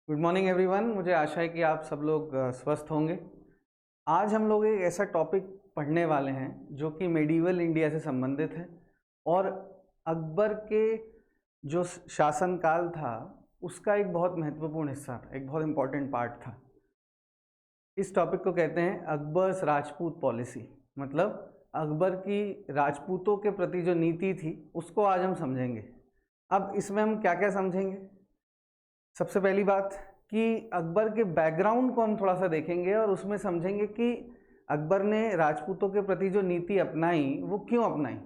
Good morning everyone. मुझे आशा है कि आप सब लोग स्वस्थ होंगे। आज हम लोग एक ऐसा टॉपिक पढ़ने वाले हैं जो कि मेडिवल इंडिया से संबंधित है और अकबर के जो शासनकाल था उसका एक बहुत महत्वपूर्ण हिस्सा था, एक बहुत इम्पॉर्टेंट पार्ट था। इस टॉपिक को कहते हैं अकबर्स राजपूत पॉलिसी। मतलब अकबर की राजपूतों के प्रति जो नीति थी उसको आज हम समझेंगे। अब इसमें हम क्या क्या समझेंगे? सबसे पहली बात कि अकबर के बैकग्राउंड को हम थोड़ा सा देखेंगे और उसमें समझेंगे कि अकबर ने राजपूतों के प्रति जो नीति अपनाई वो क्यों अपनाई।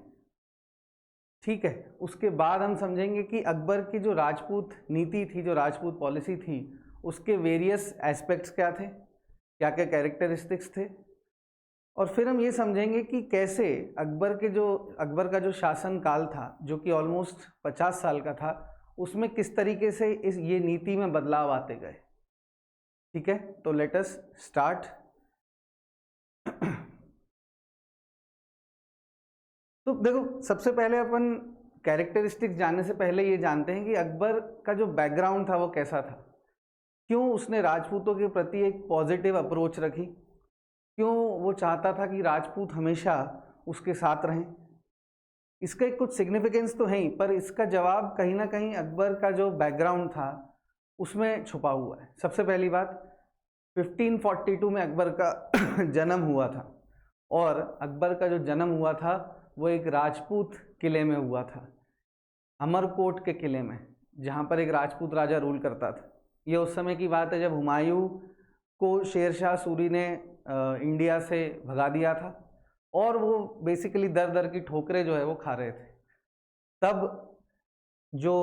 ठीक है, उसके बाद हम समझेंगे कि अकबर की जो राजपूत नीति थी, जो राजपूत पॉलिसी थी, उसके वेरियस एस्पेक्ट्स क्या थे, क्या क्या कैरेक्टरिस्टिक्स थे। और फिर हम ये समझेंगे कि कैसे अकबर का जो शासन काल था, जो कि ऑलमोस्ट 50 साल का था, उसमें किस तरीके से ये नीति में बदलाव आते गए। ठीक है, तो लेट अस स्टार्ट। तो देखो, सबसे पहले अपन कैरेक्टरिस्टिक्स जानने से पहले ये जानते हैं कि अकबर का जो बैकग्राउंड था वो कैसा था, क्यों उसने राजपूतों के प्रति एक पॉजिटिव अप्रोच रखी, क्यों वो चाहता था कि राजपूत हमेशा उसके साथ रहें। इसका एक कुछ सिग्निफिकेंस तो है ही, पर इसका जवाब कहीं ना कहीं अकबर का जो बैकग्राउंड था उसमें छुपा हुआ है। सबसे पहली बात, 1542 में अकबर का जन्म हुआ था और अकबर का जो जन्म हुआ था वो एक राजपूत किले में हुआ था, अमरकोट के किले में, जहाँ पर एक राजपूत राजा रूल करता था। ये उस समय की बात है जब हुमायूं को शेरशाह सूरी ने इंडिया से भगा दिया था और वो बेसिकली दर दर की ठोकरें जो है वो खा रहे थे। तब जो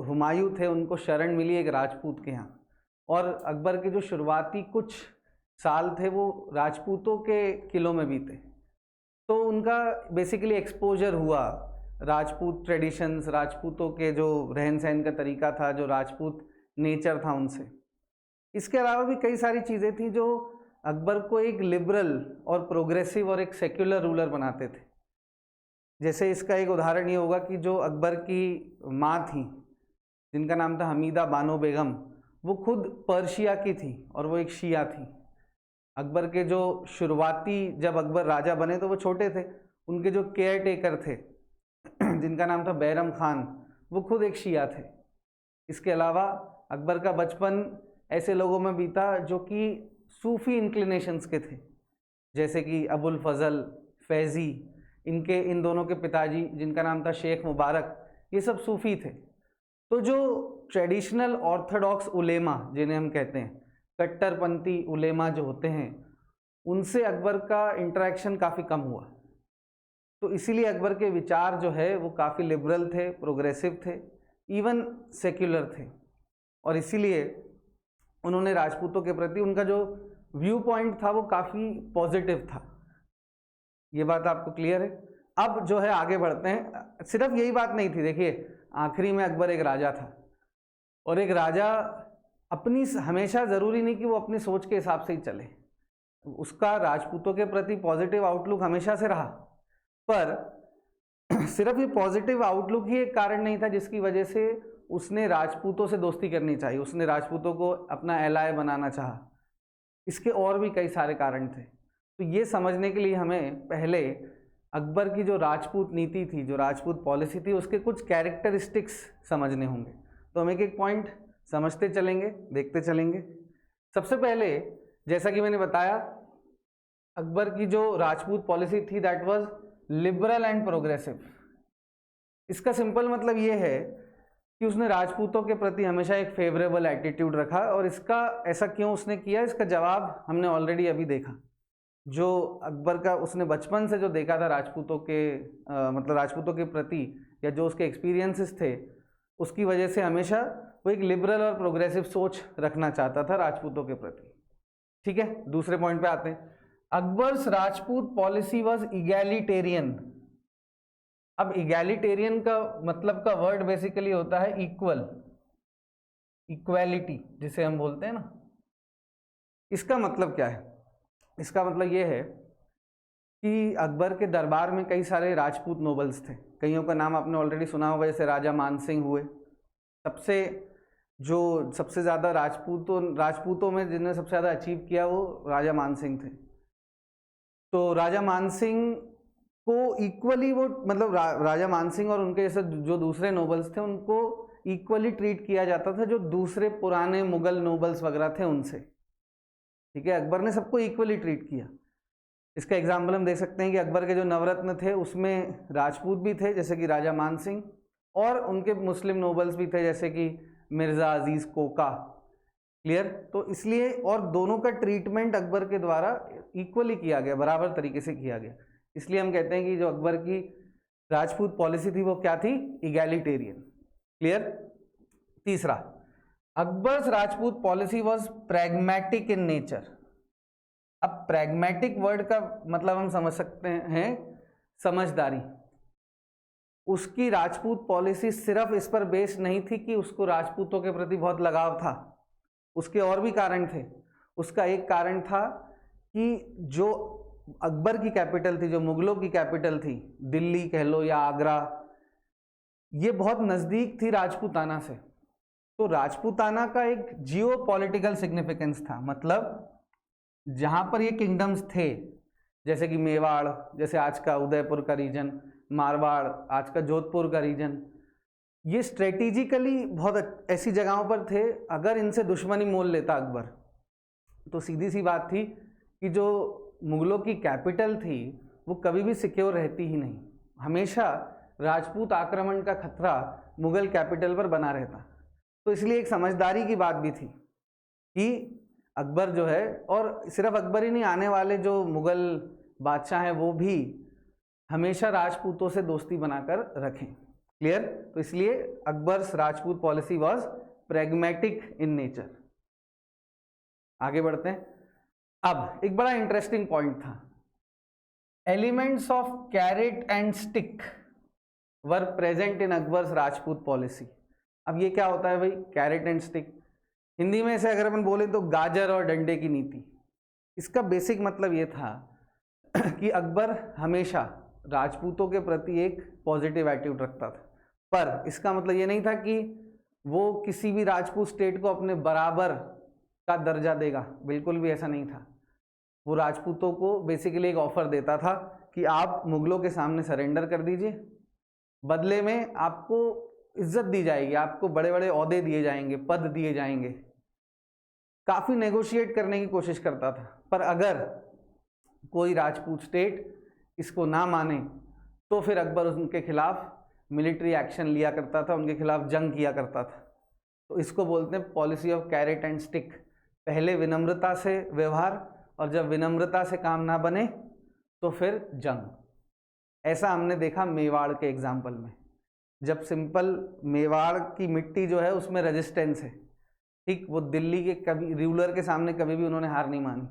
हुमायूं थे उनको शरण मिली एक राजपूत के यहाँ, और अकबर के जो शुरुआती कुछ साल थे वो राजपूतों के किलों में बीते। तो उनका बेसिकली एक्सपोजर हुआ राजपूत ट्रेडिशंस, राजपूतों के जो रहन सहन का तरीका था, जो राजपूत नेचर था उनसे। इसके अलावा भी कई सारी चीज़ें थी जो अकबर को एक लिबरल और प्रोग्रेसिव और एक सेक्युलर रूलर बनाते थे। जैसे इसका एक उदाहरण ये होगा कि जो अकबर की माँ थी, जिनका नाम था हमीदा बानो बेगम, वो खुद पर्शिया की थी और वो एक शिया थी। अकबर के जो शुरुआती, जब अकबर राजा बने तो वो छोटे थे, उनके जो केयर टेकर थे जिनका नाम था बैरम खान, वो खुद एक शिया थे। इसके अलावा अकबर का बचपन ऐसे लोगों में बीता जो कि सूफी इंक्लिनेशंस के थे, जैसे कि अबुल फजल, फैज़ी, इन दोनों के पिताजी जिनका नाम था शेख मुबारक, ये सब सूफी थे। तो जो ट्रेडिशनल ऑर्थोडॉक्स उलेमा जिन्हें हम कहते हैं, कट्टरपंथी उलेमा जो होते हैं, उनसे अकबर का इंटरेक्शन काफ़ी कम हुआ। तो इसीलिए अकबर के विचार जो है वो काफ़ी लिबरल थे, प्रोग्रेसिव थे, इवन सेक्युलर थे। और इसीलिए उन्होंने राजपूतों के प्रति उनका जो व्यू पॉइंट था वो काफ़ी पॉजिटिव था। ये बात आपको क्लियर है? अब जो है आगे बढ़ते हैं। सिर्फ यही बात नहीं थी, देखिए आखिरी में अकबर एक राजा था, और एक राजा अपनी, हमेशा ज़रूरी नहीं कि वो अपनी सोच के हिसाब से ही चले। उसका राजपूतों के प्रति पॉजिटिव आउटलुक हमेशा से रहा, पर सिर्फ ये पॉजिटिव आउटलुक ही एक कारण नहीं था जिसकी वजह से उसने राजपूतों से दोस्ती करनी चाहिए, उसने राजपूतों को अपना एलाय बनाना चाहा। इसके और भी कई सारे कारण थे। तो ये समझने के लिए हमें पहले अकबर की जो राजपूत नीति थी, जो राजपूत पॉलिसी थी, उसके कुछ कैरेक्टरिस्टिक्स समझने होंगे। तो हम एक एक पॉइंट समझते चलेंगे, देखते चलेंगे। सबसे पहले, जैसा कि मैंने बताया, अकबर की जो राजपूत पॉलिसी थी that was liberal and progressive. इसका सिंपल मतलब ये है कि उसने राजपूतों के प्रति हमेशा एक फेवरेबल एटीट्यूड रखा। और इसका ऐसा क्यों उसने किया, इसका जवाब हमने ऑलरेडी अभी देखा। जो अकबर का उसने बचपन से जो देखा था राजपूतों के मतलब राजपूतों के प्रति, या जो उसके एक्सपीरियंसेस थे, उसकी वजह से हमेशा वो एक लिबरल और प्रोग्रेसिव सोच रखना चाहता था राजपूतों के प्रति। ठीक है, दूसरे पॉइंट पे आते हैं। Akbar's Rajput policy was egalitarian. अब इगैलिटेरियन का मतलब का वर्ड बेसिकली होता है इक्वल, इक्वालिटी जिसे हम बोलते हैं ना। इसका मतलब क्या है? इसका मतलब ये है कि अकबर के दरबार में कई सारे राजपूत नोबल्स थे। कईयों का नाम आपने ऑलरेडी सुना होगा, जैसे राजा मानसिंह हुए। सबसे जो सबसे ज़्यादा राजपूतों में जिन्होंने सबसे ज़्यादा अचीव किया वो राजा मानसिंह थे। तो राजा मानसिंह को इक्वली वो मतलब राजा मानसिंह और उनके जैसे जो दूसरे नोबल्स थे उनको इक्वली ट्रीट किया जाता था जो दूसरे पुराने मुगल नोबल्स वगैरह थे उनसे। ठीक है, अकबर ने सबको इक्वली ट्रीट किया। इसका एग्जाम्पल हम दे सकते हैं कि अकबर के जो नवरत्न थे उसमें राजपूत भी थे जैसे कि राजा मानसिंह, और उनके मुस्लिम नोबल्स भी थे जैसे कि मिर्ज़ा अजीज़ कोका। क्लियर? तो इसलिए और दोनों का ट्रीटमेंट अकबर के द्वारा इक्वली किया गया, बराबर तरीके से किया गया। इसलिए हम कहते हैं कि जो अकबर की राजपूत पॉलिसी थी वो क्या थी? इगैलिटेरियन। क्लियर? तीसरा, Akbar's Rajput policy was pragmatic in nature. अब प्रैग्मेटिक वर्ड का मतलब हम समझ सकते हैं समझदारी। उसकी राजपूत पॉलिसी सिर्फ इस पर बेस्ड नहीं थी कि उसको राजपूतों के प्रति बहुत लगाव था, उसके और भी कारण थे। उसका एक कारण था कि जो अकबर की कैपिटल थी, जो मुगलों की कैपिटल थी, दिल्ली कह लो या आगरा, ये बहुत नज़दीक थी राजपूताना से। तो राजपूताना का एक जियो पॉलिटिकल सिग्निफिकेंस था, मतलब जहाँ पर ये किंगडम्स थे जैसे कि मेवाड़, जैसे आज का उदयपुर का रीजन, मारवाड़, आज का जोधपुर का रीजन, ये स्ट्रेटेजिकली बहुत ऐसी जगहों पर थे। अगर इनसे दुश्मनी मोल लेता अकबर तो सीधी सी बात थी कि जो मुगलों की कैपिटल थी वो कभी भी सिक्योर रहती ही नहीं। हमेशा राजपूत आक्रमण का खतरा मुगल कैपिटल पर बना रहता। तो इसलिए एक समझदारी की बात भी थी कि अकबर जो है, और सिर्फ अकबर ही नहीं, आने वाले जो मुगल बादशाह हैं वो भी हमेशा राजपूतों से दोस्ती बनाकर रखें। क्लियर? तो इसलिए Akbar's Rajput policy was pragmatic in nature. आगे बढ़ते हैं। अब एक बड़ा इंटरेस्टिंग पॉइंट था, elements of carrot and stick were present in Akbar's Rajput policy. अब ये क्या होता है भाई, कैरेट एंड स्टिक? हिंदी में से अगर अपन बोले तो गाजर और डंडे की नीति। इसका बेसिक मतलब ये था कि अकबर हमेशा राजपूतों के प्रति एक पॉजिटिव एटीट्यूड रखता था, पर इसका मतलब ये नहीं था कि वो किसी भी राजपूत स्टेट को अपने बराबर का दर्जा देगा, बिल्कुल भी ऐसा नहीं था। वो राजपूतों को बेसिकली एक ऑफर देता था कि आप मुगलों के सामने सरेंडर कर दीजिए, बदले में आपको इज्जत दी जाएगी, आपको बड़े बड़े ओहदे दिए जाएंगे, पद दिए जाएंगे। काफ़ी नेगोशिएट करने की कोशिश करता था, पर अगर कोई राजपूत स्टेट इसको ना माने तो फिर अकबर उनके खिलाफ मिलिट्री एक्शन लिया करता था, उनके खिलाफ जंग किया करता था। तो इसको बोलते हैं policy of carrot and stick. पहले विनम्रता से व्यवहार, और जब विनम्रता से काम ना बने तो फिर जंग। ऐसा हमने देखा मेवाड़ के एग्जाम्पल में, जब सिंपल मेवाड़ की मिट्टी जो है उसमें रेजिस्टेंस है, ठीक, वो दिल्ली के कभी रूलर के सामने कभी भी उन्होंने हार नहीं मानी।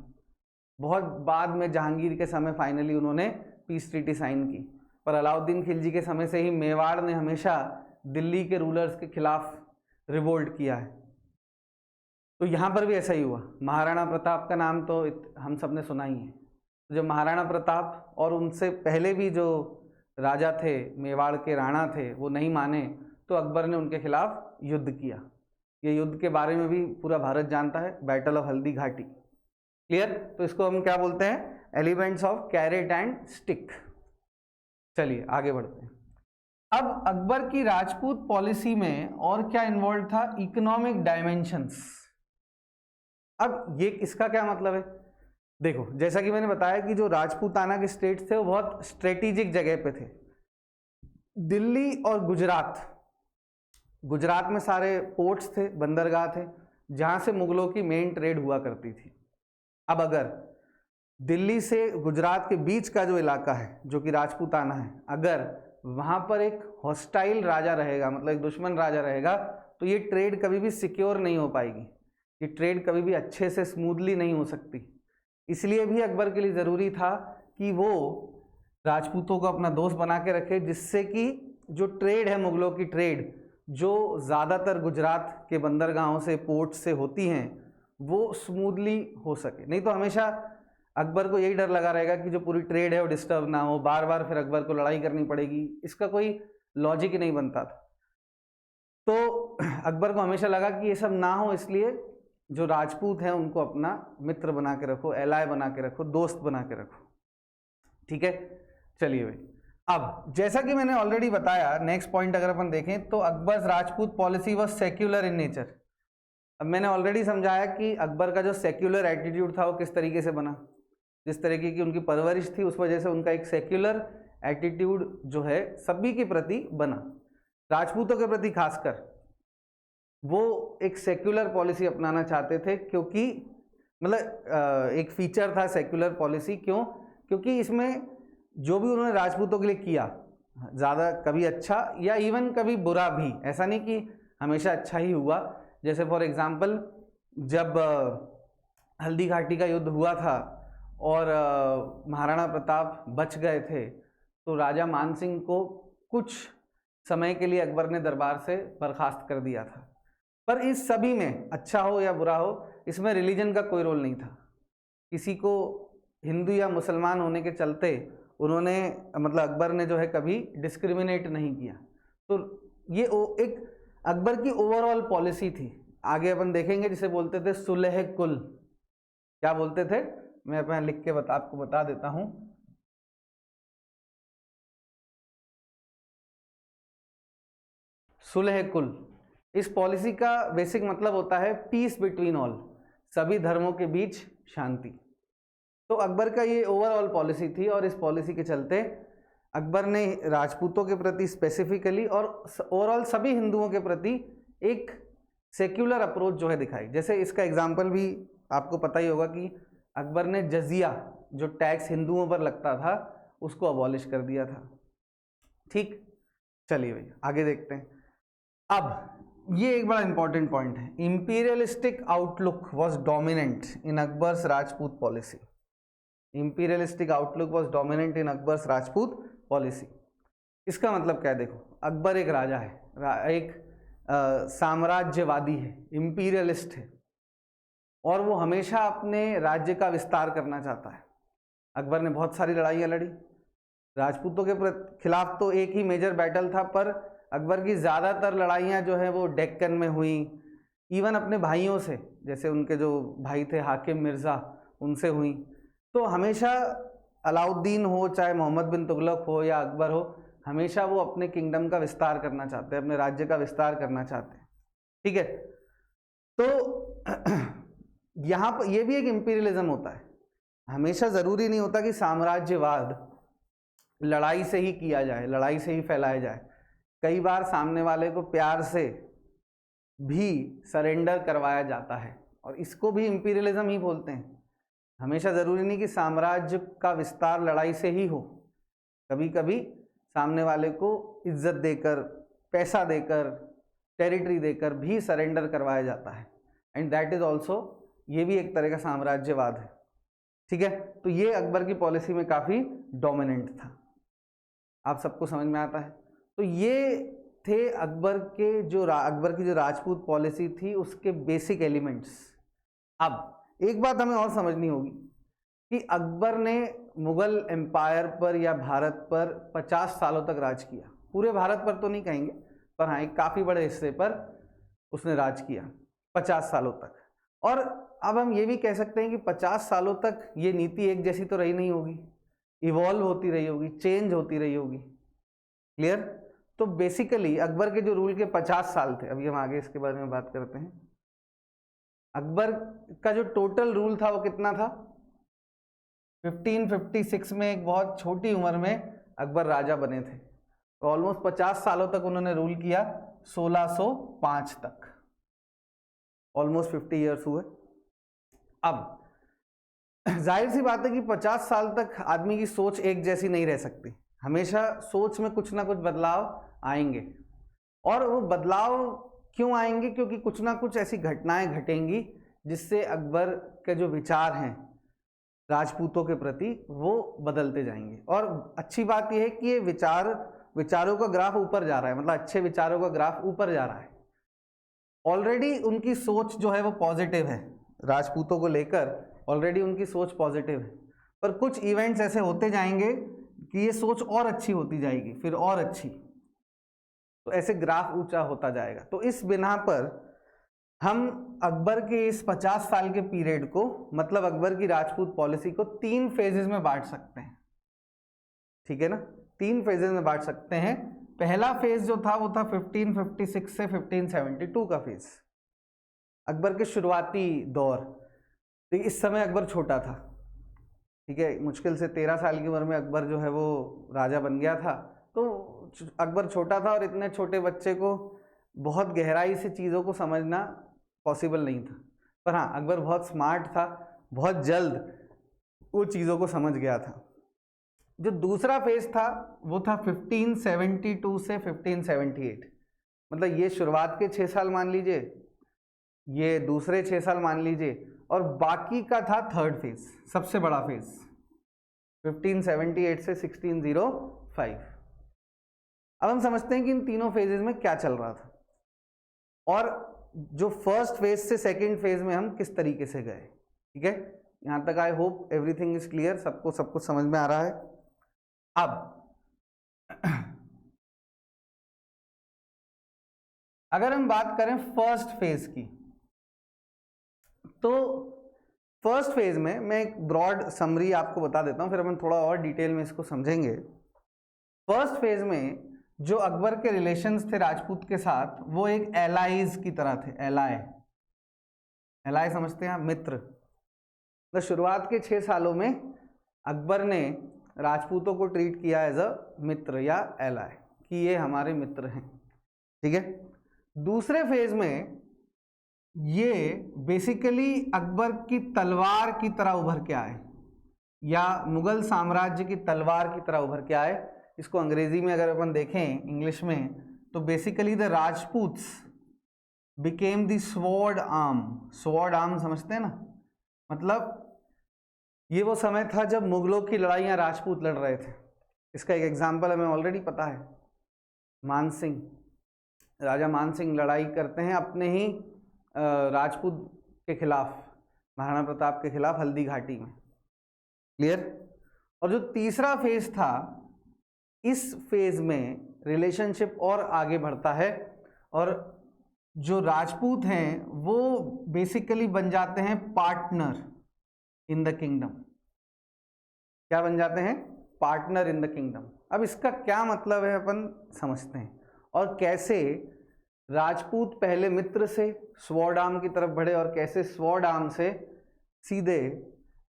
बहुत बाद में जहांगीर के समय फाइनली उन्होंने पीस ट्रीटी साइन की, पर अलाउद्दीन खिलजी के समय से ही मेवाड़ ने हमेशा दिल्ली के रूलर्स के खिलाफ रिवोल्ट किया है। तो यहाँ पर भी ऐसा ही हुआ। महाराणा प्रताप का नाम तो हम सब ने सुना ही है। जो महाराणा प्रताप और उनसे पहले भी जो राजा थे, मेवाड़ के राणा थे, वो नहीं माने तो अकबर ने उनके खिलाफ युद्ध किया। ये युद्ध के बारे में भी पूरा भारत जानता है, battle of Haldi Ghati. Clear? तो इसको हम क्या बोलते हैं, elements of carrot and stick. चलिए आगे बढ़ते हैं। अब अकबर की राजपूत पॉलिसी में और क्या इन्वॉल्व था, इकोनॉमिक डायमेंशंस। अब ये इसका क्या मतलब है, देखो जैसा कि मैंने बताया कि जो राजपूताना के स्टेट्स थे वो बहुत स्ट्रेटेजिक जगह पे थे। दिल्ली और गुजरात में सारे पोर्ट्स थे, बंदरगाह थे, जहां से मुगलों की मेन ट्रेड हुआ करती थी। अब अगर दिल्ली से गुजरात के बीच का जो इलाका है जो कि राजपूताना है, अगर वहां पर एक हॉस्टाइल राजा रहेगा, मतलब एक दुश्मन राजा रहेगा, तो ये ट्रेड कभी भी सिक्योर नहीं हो पाएगी, ये ट्रेड कभी भी अच्छे से स्मूथली नहीं हो सकती। इसलिए भी अकबर के लिए ज़रूरी था कि वो राजपूतों को अपना दोस्त बना के रखे, जिससे कि जो ट्रेड है, मुगलों की ट्रेड जो ज़्यादातर गुजरात के बंदरगाहों से, पोर्ट से होती हैं, वो स्मूथली हो सके। नहीं तो हमेशा अकबर को यही डर लगा रहेगा कि जो पूरी ट्रेड है वो डिस्टर्ब ना हो, बार बार फिर अकबर को लड़ाई करनी पड़ेगी, इसका कोई लॉजिक ही नहीं बनता था। तो अकबर को हमेशा लगा कि ये सब ना हो, इसलिए जो राजपूत हैं उनको अपना मित्र बना के रखो, एलाय बना के रखो, दोस्त बना के रखो। ठीक है, चलिए भाई। अब जैसा कि मैंने ऑलरेडी बताया, नेक्स्ट पॉइंट अगर अपन देखें तो Akbar's Rajput policy was secular in nature. अब मैंने ऑलरेडी समझाया कि अकबर का जो सेक्युलर एटीट्यूड था वो किस तरीके से बना, जिस तरीके की उनकी परवरिश थी उस वजह से उनका एक सेक्युलर एटीट्यूड जो है सभी के प्रति बना। राजपूतों के प्रति खासकर वो एक सेक्युलर पॉलिसी अपनाना चाहते थे, क्योंकि मतलब एक फीचर था सेक्युलर पॉलिसी। क्यों? क्योंकि इसमें जो भी उन्होंने राजपूतों के लिए किया, ज़्यादा कभी अच्छा या इवन कभी बुरा भी, ऐसा नहीं कि हमेशा अच्छा ही हुआ। जैसे फॉर एग्जांपल जब हल्दी घाटी का युद्ध हुआ था और महाराणा प्रताप बच गए थे, तो राजा मान सिंह को कुछ समय के लिए अकबर ने दरबार से बर्खास्त कर दिया था। पर इस सभी में, अच्छा हो या बुरा हो, इसमें रिलीजन का कोई रोल नहीं था। किसी को हिंदू या मुसलमान होने के चलते उन्होंने, मतलब अकबर ने जो है कभी डिस्क्रिमिनेट नहीं किया। तो ये एक अकबर की ओवरऑल पॉलिसी थी। आगे अपन देखेंगे जिसे बोलते थे सुलह कुल। क्या बोलते थे, मैं अपना लिख के आपको बता देता हूं। सुलह कुल, इस पॉलिसी का बेसिक मतलब होता है पीस बिटवीन ऑल, सभी धर्मों के बीच शांति। तो अकबर का ये ओवरऑल पॉलिसी थी और इस पॉलिसी के चलते अकबर ने राजपूतों के प्रति स्पेसिफिकली और ओवरऑल सभी हिंदुओं के प्रति एक सेक्युलर अप्रोच जो है दिखाई। जैसे इसका एग्जाम्पल भी आपको पता ही होगा कि अकबर ने जजिया, जो टैक्स हिंदुओं पर लगता था, उसको अबॉलिश कर दिया था। ठीक, चलिए भाई आगे देखते हैं। अब ये एक बड़ा इंपॉर्टेंट पॉइंट है, imperialistic outlook was dominant in Akbar's Rajput policy. Imperialistic outlook was dominant in Akbar's Rajput policy. इसका मतलब क्या है, देखो अकबर एक राजा है, एक साम्राज्यवादी है, इंपीरियलिस्ट है, और वो हमेशा अपने राज्य का विस्तार करना चाहता है। अकबर ने बहुत सारी लड़ाइयाँ लड़ी राजपूतों के खिलाफ, तो एक ही मेजर बैटल था, पर अकबर की ज़्यादातर लड़ाइयाँ जो है वो डेक्कन में हुई, इवन अपने भाइयों से, जैसे उनके जो भाई थे हाकिम मिर्ज़ा, उनसे हुई। तो हमेशा अलाउद्दीन हो, चाहे मोहम्मद बिन तुगलक हो या अकबर हो, हमेशा वो अपने किंगडम का विस्तार करना चाहते हैं, अपने राज्य का विस्तार करना चाहते हैं। ठीक है, तो यहाँ पर ये भी एक इंपीरियलिज्म होता है। हमेशा ज़रूरी नहीं होता कि साम्राज्यवाद लड़ाई से ही किया जाए, लड़ाई से ही फैलाया जाए। कई बार सामने वाले को प्यार से भी सरेंडर करवाया जाता है, और इसको भी इंपीरियलिज्म ही बोलते हैं। हमेशा ज़रूरी नहीं कि साम्राज्य का विस्तार लड़ाई से ही हो, कभी कभी सामने वाले को इज्जत देकर, पैसा देकर, टेरिटरी देकर भी सरेंडर करवाया जाता है, एंड दैट इज़ ऑल्सो, ये भी एक तरह का साम्राज्यवाद है। ठीक है, तो ये अकबर की पॉलिसी में काफ़ी डोमिनेंट था। आप सबको समझ में आता है। तो ये थे अकबर के जो अकबर की जो राजपूत पॉलिसी थी उसके बेसिक एलिमेंट्स। अब एक बात हमें और समझनी होगी कि अकबर ने मुगल एम्पायर पर या भारत पर 50 सालों तक राज किया। पूरे भारत पर तो नहीं कहेंगे, पर हाँ एक काफ़ी बड़े हिस्से पर उसने राज किया 50 सालों तक। और अब हम ये भी कह सकते हैं कि 50 सालों तक ये नीति एक जैसी तो रही नहीं होगी, इवॉल्व होती रही होगी, चेंज होती रही होगी। क्लियर? तो बेसिकली अकबर के जो रूल के 50 साल थे, अभी हम आगे इसके बारे में बात करते हैं। अकबर का जो टोटल रूल था वो कितना था? 1556 में एक बहुत छोटी उम्र में अकबर राजा बने थे, तो ऑलमोस्ट 50 सालों तक उन्होंने रूल किया, 1605 तक, ऑलमोस्ट 50 ईयर्स हुए। अब जाहिर सी बात है कि 50 साल तक आदमी की सोच एक जैसी नहीं रह सकती, हमेशा सोच में कुछ ना कुछ बदलाव आएंगे। और वो बदलाव क्यों आएंगे? क्योंकि कुछ ना कुछ ऐसी घटनाएं घटेंगी जिससे अकबर के जो विचार हैं राजपूतों के प्रति वो बदलते जाएंगे। और अच्छी बात यह है कि ये विचारों का ग्राफ ऊपर जा रहा है, मतलब अच्छे विचारों का ग्राफ ऊपर जा रहा है। ऑलरेडी उनकी सोच जो है वो पॉजिटिव है, राजपूतों को लेकर ऑलरेडी उनकी सोच पॉजिटिव है, पर कुछ इवेंट्स ऐसे होते जाएंगे कि ये सोच और अच्छी होती जाएगी, फिर और अच्छी। तो ऐसे ग्राफ ऊंचा होता जाएगा। तो इस बिना पर हम अकबर के इस 50 साल के पीरियड को, मतलब अकबर की राजपूत पॉलिसी को 3 फेजेस में बांट सकते हैं, ठीक है ना, 3 फेजेस में बांट सकते हैं। पहला फेज जो था वो था 1556 से 1572 का फेज, अकबर के शुरुआती दौर। तो इस समय अकबर छोटा था, ठीक है, मुश्किल से 13 साल की उम्र में अकबर जो है वो राजा बन गया था। तो अकबर छोटा था और इतने छोटे बच्चे को बहुत गहराई से चीज़ों को समझना पॉसिबल नहीं था। पर हाँ, अकबर बहुत स्मार्ट था, बहुत जल्द वो चीज़ों को समझ गया था। जो दूसरा फेज था वो था 1572 से 1578, मतलब ये शुरुआत के 6 साल मान लीजिए, ये दूसरे 6 साल मान लीजिए, और बाकी का था थर्ड फेज, सबसे बड़ा फेज 1578 से 1605। अब हम समझते हैं कि इन तीनों फेजेस में क्या चल रहा था और जो फर्स्ट फेज से सेकंड फेज में हम किस तरीके से गए, ठीक है। यहां तक I hope everything is clear, सबको सब कुछ समझ में आ रहा है। अब अगर हम बात करें फर्स्ट फेज की, तो फर्स्ट फेज में मैं एक ब्रॉड समरी आपको बता देता हूं, फिर हम थोड़ा और डिटेल में इसको समझेंगे। फर्स्ट फेज में जो अकबर के रिलेशंस थे राजपूत के साथ, वो एक एलाइज की तरह थे। एलाई समझते हैं आप, मित्र। तो शुरुआत के 6 सालों में अकबर ने राजपूतों को ट्रीट किया एज अ मित्र या एलाई, कि ये हमारे मित्र हैं, ठीक है। दूसरे फेज में ये बेसिकली अकबर की तलवार की तरह उभर के आए, या मुगल साम्राज्य की तलवार की तरह उभर के आए। इसको अंग्रेजी में अगर अपन देखें, इंग्लिश में, तो basically the Rajputs became the sword arm. Sword arm समझते हैं ना, मतलब ये वो समय था जब मुगलों की लड़ाइयाँ राजपूत लड़ रहे थे। इसका एक एग्जाम्पल हमें ऑलरेडी पता है, मानसिंह, राजा मानसिंह लड़ाई करते हैं अपने ही राजपूत के खिलाफ, महाराणा प्रताप के खिलाफ हल्दी घाटी में, क्लियर। और जो तीसरा फेज था, इस फेज में रिलेशनशिप और आगे बढ़ता है और जो राजपूत हैं वो बेसिकली बन जाते हैं पार्टनर इन द किंगडम। क्या बन जाते हैं? Partner in the kingdom. अब इसका क्या मतलब है अपन समझते हैं, और कैसे राजपूत पहले मित्र से स्वॉर्ड आर्म की तरफ बढ़े और कैसे स्वॉर्ड आर्म से सीधे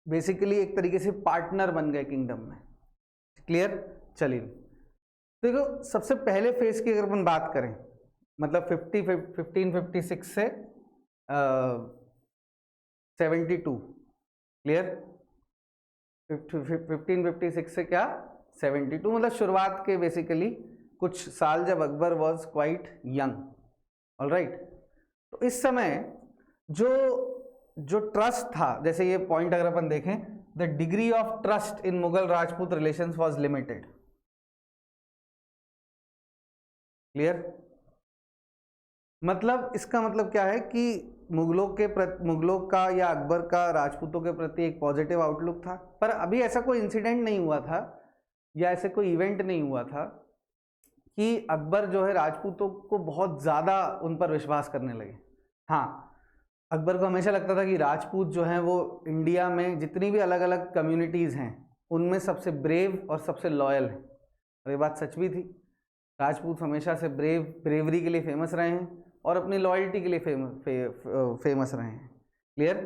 बेसिकली एक तरीके से पार्टनर बन गए किंगडम में, क्लियर। चलिए देखो, सबसे पहले फेज की अगर अपन बात करें, मतलब 1556 से 72, क्लियर। 1556 से क्या 72, मतलब शुरुआत के बेसिकली कुछ साल जब Akbar was quite young, alright. तो इस समय जो ट्रस्ट था, जैसे ये पॉइंट अगर अपन देखें, the degree of trust in Mughal Rajput relations was limited, clear. मतलब इसका मतलब क्या है कि मुगलों का या अकबर का राजपूतों के प्रति एक पॉजिटिव आउटलुक था। पर अभी ऐसा कोई इंसिडेंट नहीं हुआ था या ऐसे कोई इवेंट नहीं हुआ था कि अकबर जो है राजपूतों को बहुत ज़्यादा उन पर विश्वास करने लगे। हाँ, अकबर को हमेशा लगता था कि राजपूत जो हैं वो इंडिया में जितनी भी अलग अलग कम्युनिटीज़ हैं उनमें सबसे ब्रेव और सबसे लॉयल हैं, और ये बात सच भी थी। राजपूत हमेशा से ब्रेवरी के लिए फेमस रहे हैं और अपनी लॉयल्टी के लिए फेमस रहे हैं, क्लियर।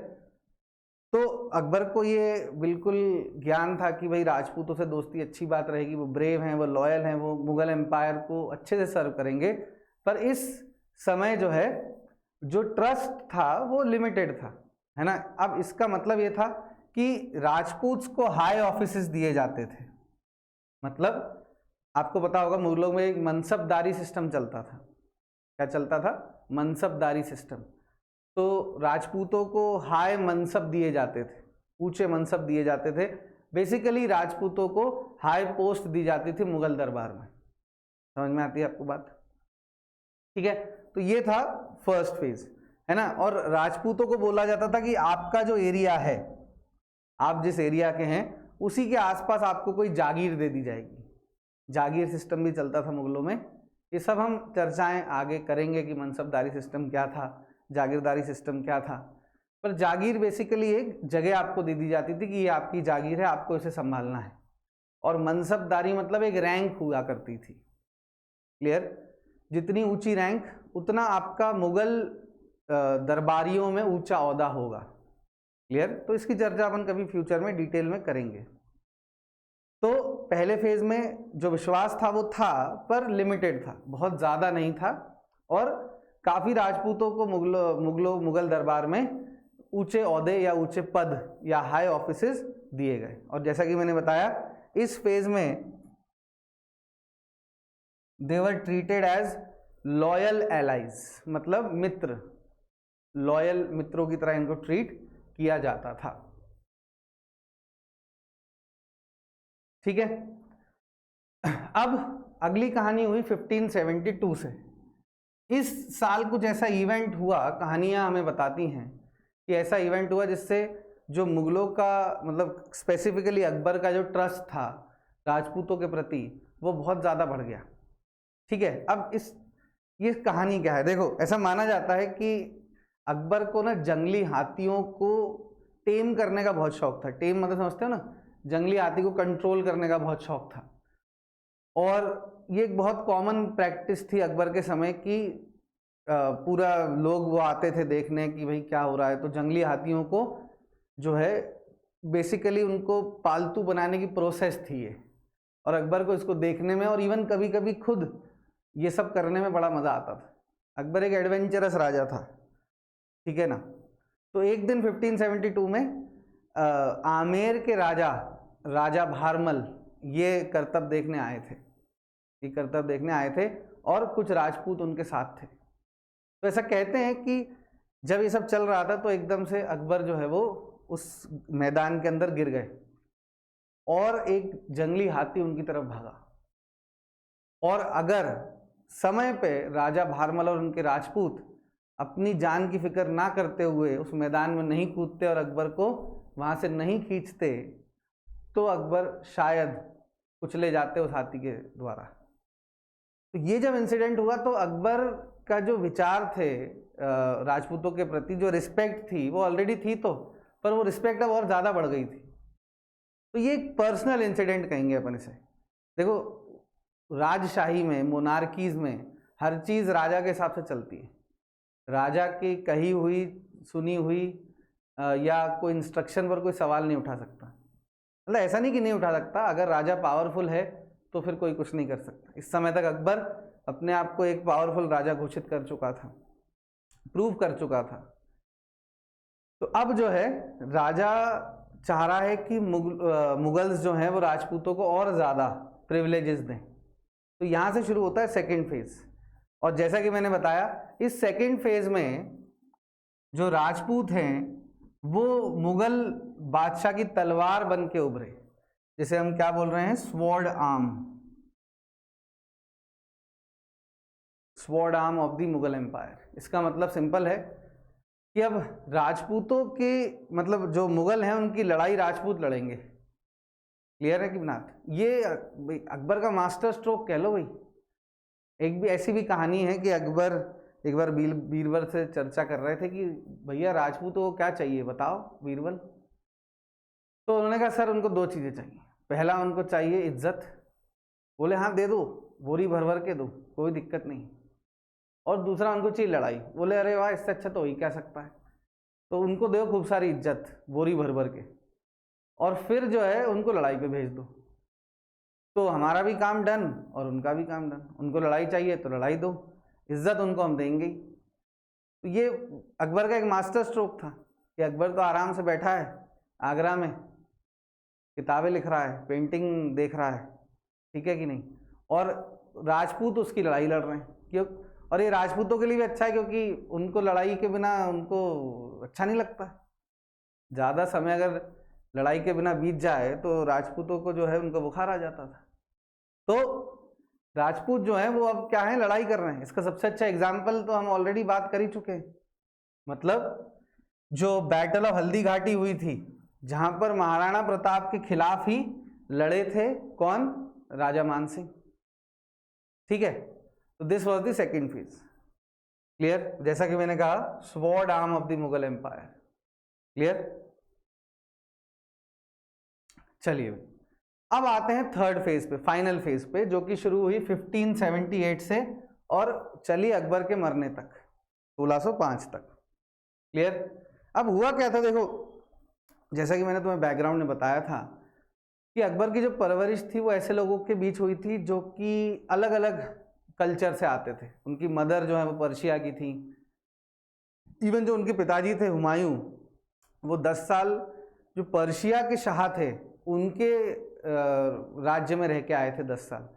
तो अकबर को ये बिल्कुल ज्ञान था कि भाई राजपूतों से दोस्ती अच्छी बात रहेगी, वो ब्रेव हैं, वो लॉयल हैं, वो मुगल एम्पायर को अच्छे से सर्व करेंगे। पर इस समय जो है जो ट्रस्ट था वो लिमिटेड था, है ना। अब इसका मतलब ये था कि राजपूत्स को हाई ऑफिसेस दिए जाते थे। मतलब आपको पता होगा मुगलों में एक मनसबदारी सिस्टम चलता था। क्या चलता था? मनसबदारी सिस्टम। तो राजपूतों को हाई मनसब दिए जाते थे, ऊंचे मनसब दिए जाते थे। बेसिकली राजपूतों को हाई पोस्ट दी जाती थी मुगल दरबार में। समझ में आती है आपको बात? ठीक है, तो ये था फर्स्ट फेज, है ना। और राजपूतों को बोला जाता था कि आपका जो एरिया है, आप जिस एरिया के हैं उसी के आसपास आपको कोई जागीर दे दी जाएगी। जागीर सिस्टम भी चलता था मुगलों में, ये सब हम चर्चाएं आगे करेंगे कि मनसबदारी सिस्टम क्या था, जागीरदारी सिस्टम क्या था। पर जागीर बेसिकली एक जगह आपको दे दी जाती थी कि ये आपकी जागीर है, आपको इसे संभालना है, और मनसबदारी मतलब एक रैंक हुआ करती थी। क्लियर? जितनी ऊंची रैंक उतना आपका मुगल दरबारियों में ऊंचा ओहदा होगा। क्लियर? तो इसकी चर्चा अपन कभी फ्यूचर में डिटेल में करेंगे। तो पहले फेज में जो विश्वास था वो था, पर लिमिटेड था, बहुत ज़्यादा नहीं था, और काफ़ी राजपूतों को मुगल दरबार में ऊंचे ओहदे या ऊंचे पद या हाई ऑफिसेस दिए गए। और जैसा कि मैंने बताया, इस फेज में they were treated as loyal allies, मतलब मित्र, लॉयल मित्रों की तरह इनको ट्रीट किया जाता था। ठीक है? अब अगली कहानी हुई 1572 से। इस साल कुछ ऐसा इवेंट हुआ, कहानियां हमें बताती हैं कि ऐसा इवेंट हुआ जिससे जो मुगलों का, मतलब स्पेसिफिकली अकबर का जो ट्रस्ट था राजपूतों के प्रति, वो बहुत ज़्यादा बढ़ गया। ठीक है? अब ये कहानी क्या है? देखो, ऐसा माना जाता है कि अकबर को ना जंगली हाथियों को टेम करने का बहुत शौक था। टेम मतलब समझते हो ना, जंगली हाथी को कंट्रोल करने का बहुत शौक था। और ये एक बहुत कॉमन प्रैक्टिस थी अकबर के समय की, पूरा लोग वो आते थे देखने कि भाई क्या हो रहा है। तो जंगली हाथियों को जो है बेसिकली उनको पालतू बनाने की प्रोसेस थी ये, और अकबर को इसको देखने में और इवन कभी कभी खुद ये सब करने में बड़ा मज़ा आता था। अकबर एक एडवेंचरस राजा था। ठीक है ना? तो एक दिन 1572 में आमेर के राजा भारमल ये करतब देखने आए थे। ये करतब देखने आए थे और कुछ राजपूत उनके साथ थे। तो ऐसा कहते हैं कि जब ये सब चल रहा था तो एकदम से अकबर जो है वो उस मैदान के अंदर गिर गए और एक जंगली हाथी उनकी तरफ भागा। और अगर समय पे राजा भारमल और उनके राजपूत अपनी जान की फिक्र ना करते हुए उस मैदान में नहीं कूदते और अकबर को वहाँ से नहीं खींचते, तो अकबर शायद कुचले जाते उस हाथी के द्वारा। तो ये जब इंसिडेंट हुआ तो अकबर का जो विचार थे राजपूतों के प्रति, जो रिस्पेक्ट थी वो ऑलरेडी थी, तो पर वो रिस्पेक्ट अब और ज़्यादा बढ़ गई थी। तो ये एक पर्सनल इंसिडेंट कहेंगे अपन इसे। देखो, राजशाही में, मोनार्कीज में हर चीज़ राजा के हिसाब से चलती है। राजा की कही हुई, सुनी हुई या कोई इंस्ट्रक्शन पर कोई सवाल नहीं उठा सकता। मतलब ऐसा नहीं कि नहीं उठा सकता, अगर राजा पावरफुल है तो फिर कोई कुछ नहीं कर सकता। इस समय तक अकबर अपने आप को एक पावरफुल राजा घोषित कर चुका था, प्रूव कर चुका था। तो अब जो है राजा चाह रहा है कि मुगल्स जो हैं वो राजपूतों को और ज़्यादा प्रिविलेजेस दें। तो यहाँ से शुरू होता है सेकेंड फेज। और जैसा कि मैंने बताया, इस सेकेंड फेज में जो राजपूत हैं वो मुगल बादशाह की तलवार बन के उभरे, जिसे हम क्या बोल रहे हैं, sword arm, sword arm of the Mughal empire. इसका मतलब सिंपल है कि अब राजपूतों के, मतलब जो मुगल हैं उनकी लड़ाई राजपूत लड़ेंगे। क्लियर है कि नाथ? ये अकबर का मास्टर स्ट्रोक कह लो भाई। एक भी ऐसी भी कहानी है कि अकबर एक बार बीरबल से चर्चा कर रहे थे कि भैया राजपूतों को क्या चाहिए बताओ बीरबल। तो उन्होंने कहा सर उनको दो चीज़ें चाहिए। पहला उनको चाहिए इज्जत। बोले हाँ दे दो, बोरी भर भर के दो, कोई दिक्कत नहीं। और दूसरा उनको चाहिए लड़ाई। बोले अरे वाह, इससे अच्छा तो हो ही क्या सकता है। तो उनको दो खूब सारी इज्जत, बोरी भर भर के, और फिर जो है उनको लड़ाई पे भेज दो। तो हमारा भी काम डन और उनका भी काम डन। उनको लड़ाई चाहिए तो लड़ाई दो, इज्जत उनको हम देंगे ही। तो ये अकबर का एक मास्टर स्ट्रोक था कि अकबर तो आराम से बैठा है आगरा में, किताबें लिख रहा है, पेंटिंग देख रहा है, ठीक है कि नहीं, और राजपूत उसकी लड़ाई लड़ रहे हैं। क्यों? और ये राजपूतों के लिए भी अच्छा है क्योंकि उनको लड़ाई के बिना उनको अच्छा नहीं लगता। ज़्यादा समय अगर लड़ाई के बिना बीत जाए तो राजपूतों को जो है उनको बुखार आ जाता था। तो राजपूत जो है वो अब क्या है, लड़ाई कर रहे हैं। इसका सबसे अच्छा एग्जाम्पल तो हम ऑलरेडी बात कर ही चुके हैं। मतलब जो बैटल ऑफ हल्दी घाटी हुई थी, जहां पर महाराणा प्रताप के खिलाफ ही लड़े थे कौन, राजा मान सिंह। ठीक है? तो this was the second phase. Clear? जैसा कि मैंने कहा, sword arm of the Mughal empire. Clear? चलिए अब आते हैं थर्ड फेज पे, फाइनल फेज पे, जो कि शुरू हुई 1578 से और चली अकबर के मरने तक, 1605 तक। क्लियर? अब हुआ क्या था, देखो जैसा कि मैंने तुम्हें बैकग्राउंड में बताया था कि अकबर की जो परवरिश थी वो ऐसे लोगों के बीच हुई थी जो कि अलग अलग कल्चर से आते थे। उनकी मदर जो है वो पर्शिया की थी। इवन जो उनके पिताजी थे हुमायूं, वो 10 साल जो पर्शिया के शाह थे उनके राज्य में रह के आए थे 10 साल।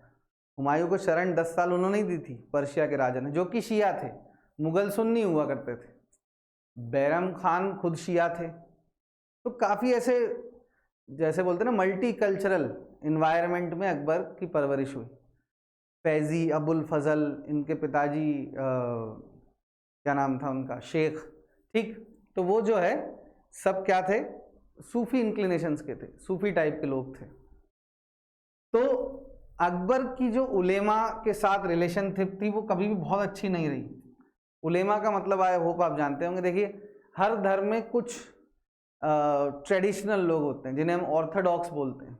हुमायूं को शरण 10 साल उन्होंने ही दी थी पर्शिया के राजा ने, जो कि शिया थे, मुगल सुन्नी हुआ करते थे। बैरम खान खुद शिया थे। तो काफ़ी ऐसे जैसे बोलते हैं ना मल्टी कल्चरल इन्वायरमेंट में अकबर की परवरिश हुई। फैज़ी, अबुल फजल, इनके पिताजी क्या नाम था उनका, शेख। ठीक, तो वो जो है सब क्या थे, सूफी इंक्लिनेशंस के थे, सूफी टाइप के लोग थे। तो अकबर की जो उलेमा के साथ रिलेशनशिप थी वो कभी भी बहुत अच्छी नहीं रही। उलेमा का मतलब आई होप आप जानते होंगे। देखिए हर धर्म में कुछ ट्रेडिशनल लोग होते हैं जिन्हें हम ऑर्थोडॉक्स बोलते हैं।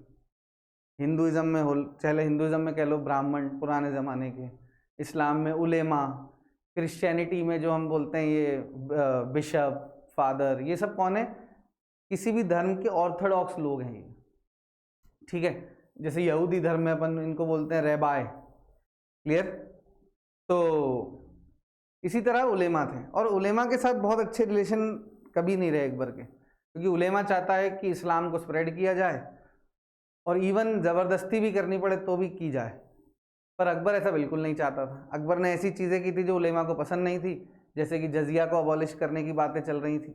हिंदुइज्म में हो, चाहे हिंदुइज्म में कह लो ब्राह्मण पुराने ज़माने के, इस्लाम में उलेमा, क्रिश्चियनिटी में जो हम बोलते हैं ये बिशप, फादर, ये सब कौन है, किसी भी धर्म के ऑर्थोडॉक्स लोग हैं ये। ठीक है, जैसे यहूदी धर्म में अपन इनको बोलते हैं रेबाय। क्लियर? तो इसी तरह उलेमा थे, और उलेमा के साथ बहुत अच्छे रिलेशन कभी नहीं रहे अकबर के, क्योंकि उलेमा चाहता है कि इस्लाम को स्प्रेड किया जाए और इवन ज़बरदस्ती भी करनी पड़े तो भी की जाए। पर अकबर ऐसा बिल्कुल नहीं चाहता था। अकबर ने ऐसी चीज़ें की थी जो उलेमा को पसंद नहीं थी, जैसे कि जजिया को अबॉलिश करने की बातें चल रही थी।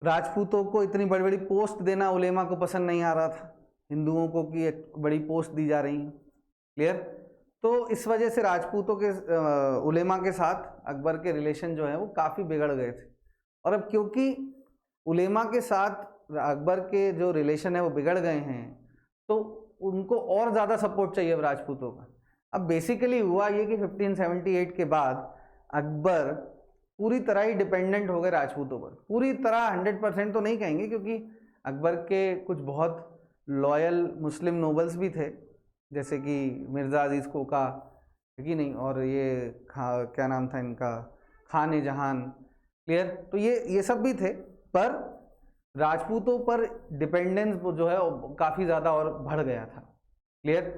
राजपूतों को इतनी बड़ी बड़ी पोस्ट देना उलेमा को पसंद नहीं आ रहा था, हिंदुओं को कि बड़ी पोस्ट दी जा रही है। क्लियर? तो इस वजह से राजपूतों के उलेमा के साथ अकबर के रिलेशन जो है वो काफ़ी बिगड़ गए थे। और अब क्योंकि उलेमा के साथ अकबर के जो रिलेशन है वो बिगड़ गए हैं, तो उनको और ज़्यादा सपोर्ट चाहिए अब राजपूतों का। अब बेसिकली हुआ ये कि 1578 के बाद अकबर पूरी तरह ही डिपेंडेंट हो गए राजपूतों पर। पूरी तरह 100% तो नहीं कहेंगे, क्योंकि अकबर के कुछ बहुत लॉयल मुस्लिम नोबल्स भी थे, जैसे कि मिर्ज़ा अजीज़ कोका, है कि नहीं, और ये क्या नाम था इनका, खान जहान। क्लियर? तो ये सब भी थे, पर राजपूतों पर डिपेंडेंस जो है वो काफ़ी ज़्यादा और बढ़ गया था। क्लियर?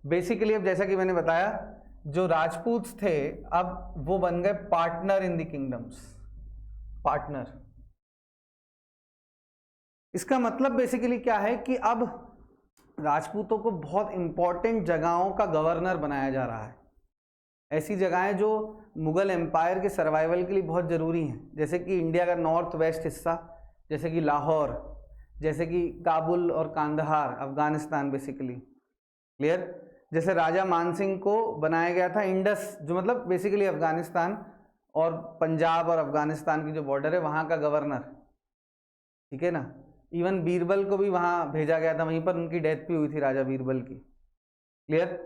बेसिकली अब जैसा कि मैंने बताया, जो राजपूत थे अब वो बन गए partner in the kingdoms. Partner, इसका मतलब बेसिकली क्या है कि अब राजपूतों को बहुत इंपॉर्टेंट जगहों का गवर्नर बनाया जा रहा है। ऐसी जगहें जो मुगल एम्पायर के सर्वाइवल के लिए बहुत ज़रूरी हैं, जैसे कि इंडिया का नॉर्थ वेस्ट हिस्सा, जैसे कि लाहौर, जैसे कि काबुल और कांदहार, अफगानिस्तान बेसिकली। क्लियर? जैसे राजा मानसिंह को बनाया गया था इंडस, जो मतलब बेसिकली अफगानिस्तान और पंजाब और अफगानिस्तान की जो बॉर्डर है वहाँ का गवर्नर। ठीक है ना? इवन बीरबल को भी वहाँ भेजा गया था, वहीं पर उनकी डेथ भी हुई थी राजा बीरबल की। क्लियर?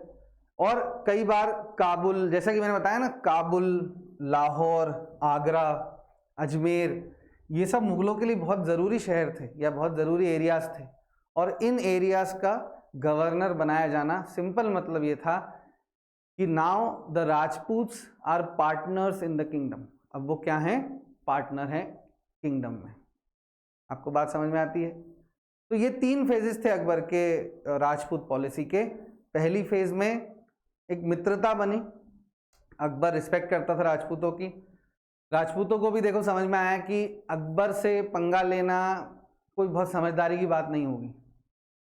और कई बार काबुल, जैसा कि मैंने बताया ना, काबुल, लाहौर, आगरा, अजमेर, ये सब मुगलों के लिए बहुत ज़रूरी शहर थे या बहुत ज़रूरी एरियाज़ थे, और इन एरियाज़ का गवर्नर बनाया जाना, सिंपल मतलब ये था कि now the Rajputs are partners in the kingdom. अब वो क्या हैं? पार्टनर हैं किंगडम में। आपको बात समझ में आती है? तो ये 3 फेजेस थे अकबर के राजपूत पॉलिसी के। पहली फेज में एक मित्रता बनी, अकबर रिस्पेक्ट करता था राजपूतों की। राजपूतों को भी देखो समझ में आया कि अकबर से पंगा लेना कोई बहुत समझदारी की बात नहीं होगी।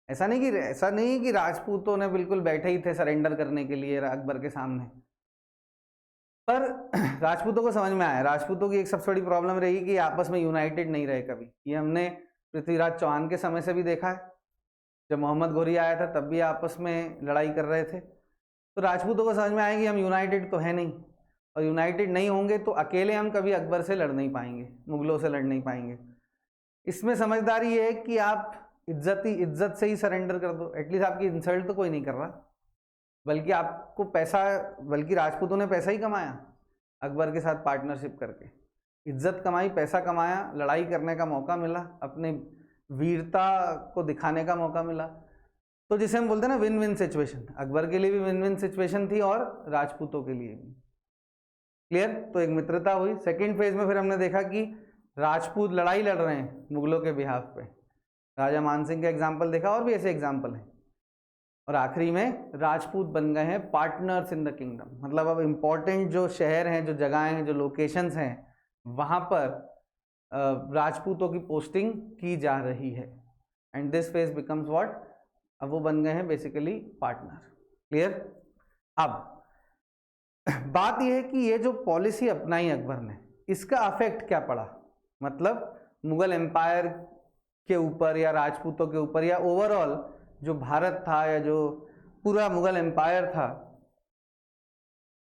ऐसा नहीं कि राजपूतों ने बिल्कुल बैठे ही थे सरेंडर करने के लिए अकबर के सामने, पर राजपूतों को समझ में आया। राजपूतों की एक सबसे बड़ी प्रॉब्लम रही कि आपस में यूनाइटेड नहीं रहे कभी। ये हमने पृथ्वीराज चौहान के समय से भी देखा है, जब मोहम्मद घोरी आया था तब भी आपस में लड़ाई कर रहे थे। तो राजपूतों को समझ में आया कि हम यूनाइटेड तो है नहीं, और यूनाइटेड नहीं होंगे तो अकेले हम कभी अकबर से लड़ नहीं पाएंगे, मुगलों से लड़ नहीं पाएंगे। इसमें समझदारी ये है कि आप इज्जत से ही सरेंडर कर दो, एटलीस्ट आपकी इंसल्ट तो कोई नहीं कर रहा। बल्कि आपको पैसा, बल्कि राजपूतों ने पैसा ही कमाया अकबर के साथ पार्टनरशिप करके, इज्जत कमाई, पैसा कमाया, लड़ाई करने का मौका मिला, अपने वीरता को दिखाने का मौका मिला। तो जिसे हम बोलते हैं ना विन विन सिचुएशन, अकबर के लिए भी विन विन सिचुएशन थी और राजपूतों के लिए भी। क्लियर? तो एक मित्रता हुई। सेकेंड फेज में फिर हमने देखा कि राजपूत लड़ाई लड़ रहे हैं मुगलों के बिहाफ पे, राजा मानसिंह का एग्जाम्पल देखा, और भी ऐसे एग्जाम्पल हैं। और आखिरी में राजपूत बन गए हैं पार्टनर्स इन द किंगडम, मतलब अब इम्पोर्टेंट जो शहर हैं, जो जगहें हैं, जो लोकेशंस हैं, वहाँ पर राजपूतों की पोस्टिंग की जा रही है। And this phase becomes what, अब वो बन गए हैं बेसिकली पार्टनर। क्लियर? अब बात यह है कि ये जो पॉलिसी अपनाई अकबर ने, इसका अफेक्ट क्या पड़ा, मतलब मुगल एम्पायर के ऊपर या राजपूतों के ऊपर या ओवरऑल जो भारत था या जो पूरा मुगल एम्पायर था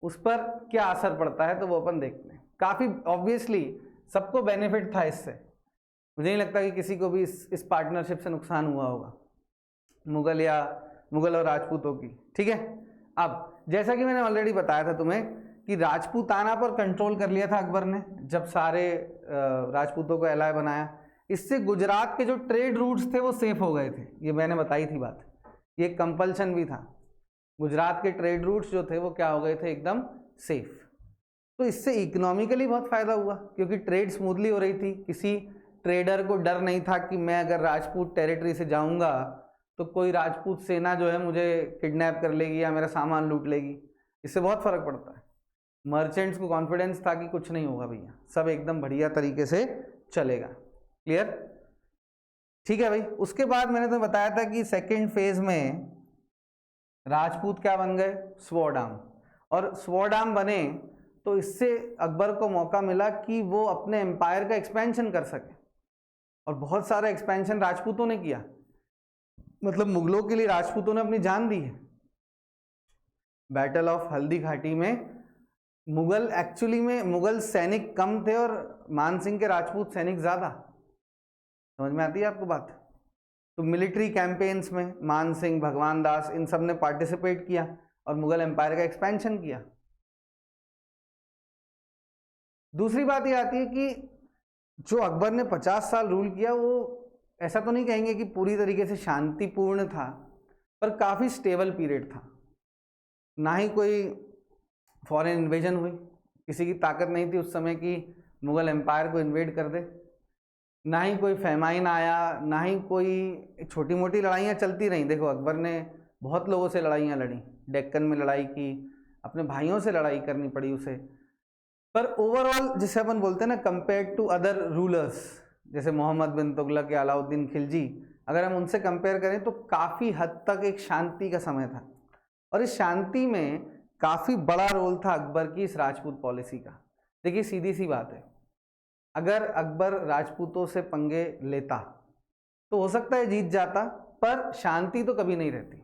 उस पर क्या असर पड़ता है, तो वो अपन देखते हैं। काफ़ी ऑब्वियसली सबको बेनिफिट था इससे, मुझे नहीं लगता कि किसी को भी इस पार्टनरशिप से नुकसान हुआ होगा, मुगल और राजपूतों की। ठीक है, अब जैसा कि मैंने ऑलरेडी बताया था तुम्हें कि राजपूताना पर कंट्रोल कर लिया था अकबर ने जब सारे राजपूतों को एलाय बनाया। इससे गुजरात के जो ट्रेड रूट्स थे वो सेफ हो गए थे, ये मैंने बताई थी बात, ये कंपल्शन भी था। गुजरात के ट्रेड रूट्स जो थे वो क्या हो गए थे, एकदम सेफ। तो इससे इकोनॉमिकली बहुत फायदा हुआ क्योंकि ट्रेड स्मूथली हो रही थी, किसी ट्रेडर को डर नहीं था कि मैं अगर राजपूत टेरिटरी से जाऊंगा तो कोई राजपूत सेना जो है मुझे किडनैप कर लेगी या मेरा सामान लूट लेगी। इससे बहुत फर्क पड़ता है। मर्चेंट्स को कॉन्फिडेंस था कि कुछ नहीं होगा भैया, सब एकदम बढ़िया तरीके से चलेगा। क्लियर? ठीक है भाई। उसके बाद मैंने तो बताया था कि सेकेंड फेज में राजपूत क्या बन गए, स्वॉर्डाम, और स्वॉर्डाम बने तो इससे अकबर को मौका मिला कि वो अपने एम्पायर का एक्सपेंशन कर सके, और बहुत सारा एक्सपेंशन राजपूतों ने किया, मतलब मुगलों के लिए राजपूतों ने अपनी जान दी है। बैटल ऑफ हल्दी घाटी में मुगल सैनिक कम थे और मानसिंह के राजपूत सैनिक ज्यादा। समझ में आती है आपको बात? तो मिलिट्री कैंपेन्स में मानसिंह, भगवान दास, इन सब ने पार्टिसिपेट किया और मुगल एम्पायर का एक्सपेंशन किया। दूसरी बात ये आती है कि जो अकबर ने 50 साल रूल किया वो ऐसा तो नहीं कहेंगे कि पूरी तरीके से शांतिपूर्ण था, पर काफ़ी स्टेबल पीरियड था। ना ही कोई फॉरेन इन्वेजन हुई, किसी की ताकत नहीं थी उस समय कि मुगल एम्पायर को इन्वेड कर दे, ना ही कोई फैमाइन आया, ना ही कोई छोटी मोटी लड़ाइयाँ चलती रहीं। देखो अकबर ने बहुत लोगों से लड़ाइयाँ लड़ी, डेक्कन में लड़ाई की, अपने भाइयों से लड़ाई करनी पड़ी उसे, पर ओवरऑल जिसे अपन बोलते हैं ना, कंपेयर टू अदर रूलर्स जैसे मोहम्मद बिन तुगलक या अलाउद्दीन खिलजी, अगर हम उनसे कंपेयर करें तो काफ़ी हद तक एक शांति का समय था। और इस शांति में काफ़ी बड़ा रोल था अकबर की इस राजपूत पॉलिसी का। देखिए सीधी सी बात है, अगर अकबर राजपूतों से पंगे लेता तो हो सकता है जीत जाता, पर शांति तो कभी नहीं रहती,